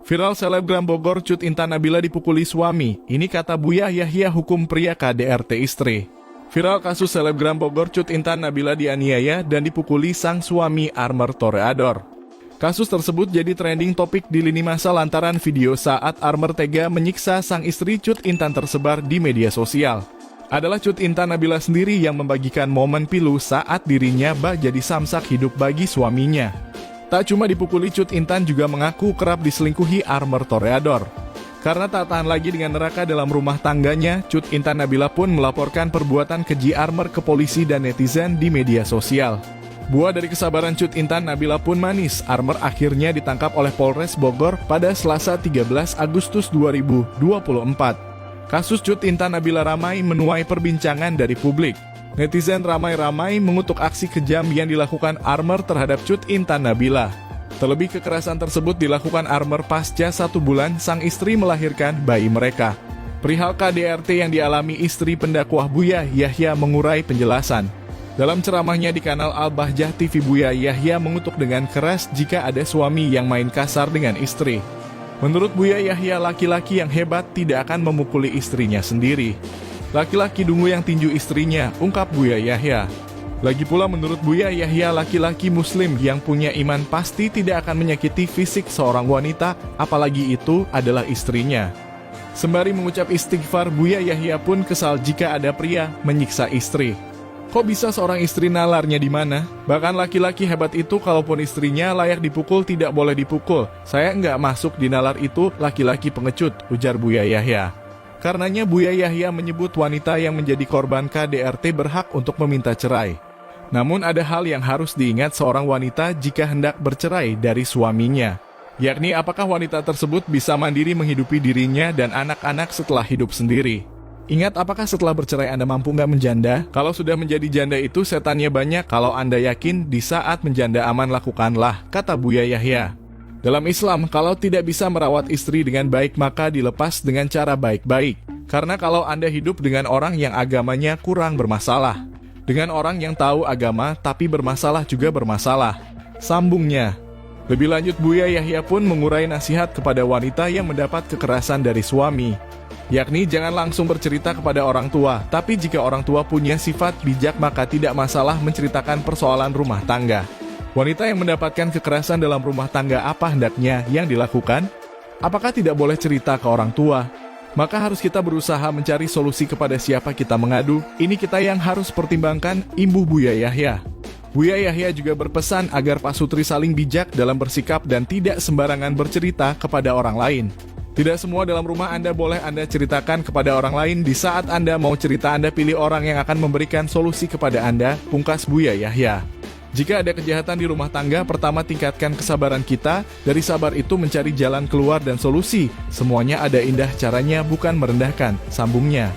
Viral selebgram Bogor Cut Intan Nabila dipukuli suami. Ini kata Buya Yahya hukum pria KDRT istri. Viral kasus selebgram Bogor Cut Intan Nabila dianiaya dan dipukuli sang suami Armer Toreador. Kasus tersebut jadi trending topik di lini masa lantaran video saat Armer tega menyiksa sang istri Cut Intan tersebar di media sosial. Adalah Cut Intan Nabila sendiri yang membagikan momen pilu saat dirinya bak jadi samsak hidup bagi suaminya. Tak cuma dipukuli, Cut Intan juga mengaku kerap diselingkuhi Armer Toreador. Karena tak tahan lagi dengan neraka dalam rumah tangganya, Cut Intan Nabila pun melaporkan perbuatan keji Armer ke polisi dan netizen di media sosial. Buah dari kesabaran Cut Intan Nabila pun manis, Armer akhirnya ditangkap oleh Polres Bogor pada Selasa 13 Agustus 2024. Kasus Cut Intan Nabila ramai menuai perbincangan dari publik. Netizen ramai-ramai mengutuk aksi kejam yang dilakukan Armer terhadap Cut Intan Nabila. Terlebih kekerasan tersebut dilakukan Armer pasca 1 bulan sang istri melahirkan bayi mereka. Perihal KDRT yang dialami istri pendakwah Buya Yahya mengurai penjelasan. Dalam ceramahnya di kanal Al-Bahjah TV, Buya Yahya mengutuk dengan keras jika ada suami yang main kasar dengan istri. Menurut Buya Yahya, laki-laki yang hebat tidak akan memukuli istrinya sendiri. Laki-laki dungu yang tinju istrinya, ungkap Buya Yahya. Lagi pula menurut Buya Yahya, laki-laki muslim yang punya iman pasti tidak akan menyakiti fisik seorang wanita, apalagi itu adalah istrinya. Sembari mengucap istighfar, Buya Yahya pun kesal jika ada pria menyiksa istri. Kok bisa seorang istri nalarnya di mana? Bahkan laki-laki hebat itu kalaupun istrinya layak dipukul tidak boleh dipukul. Saya nggak masuk di nalar itu, laki-laki pengecut, ujar Buya Yahya. Karenanya Buya Yahya menyebut wanita yang menjadi korban KDRT berhak untuk meminta cerai. Namun ada hal yang harus diingat seorang wanita jika hendak bercerai dari suaminya. Yakni apakah wanita tersebut bisa mandiri menghidupi dirinya dan anak-anak setelah hidup sendiri. Ingat, apakah setelah bercerai Anda mampu nggak menjanda? Kalau sudah menjadi janda itu setannya banyak. Kalau Anda yakin di saat menjanda aman, lakukanlah, kata Buya Yahya. Dalam Islam, kalau tidak bisa merawat istri dengan baik maka dilepas dengan cara baik-baik. Karena kalau Anda hidup dengan orang yang agamanya kurang bermasalah, dengan orang yang tahu agama tapi bermasalah juga bermasalah, sambungnya. Lebih lanjut, Buya Yahya pun mengurai nasihat kepada wanita yang mendapat kekerasan dari suami. Yakni jangan langsung bercerita kepada orang tua, tapi jika orang tua punya sifat bijak maka tidak masalah menceritakan persoalan rumah tangga. Wanita yang mendapatkan kekerasan dalam rumah tangga, apa hendaknya yang dilakukan? Apakah tidak boleh cerita ke orang tua? Maka harus kita berusaha mencari solusi kepada siapa kita mengadu. Ini kita yang harus pertimbangkan, imbuh Buya Yahya. Buya Yahya juga berpesan agar Pak Sutri saling bijak dalam bersikap dan tidak sembarangan bercerita kepada orang lain. Tidak semua dalam rumah Anda boleh Anda ceritakan kepada orang lain. Di saat Anda mau cerita, Anda pilih orang yang akan memberikan solusi kepada Anda, pungkas Buya Yahya. Jika ada kejahatan di rumah tangga, pertama tingkatkan kesabaran kita. Dari sabar itu mencari jalan keluar dan solusi. Semuanya ada indah caranya, bukan merendahkan, sambungnya.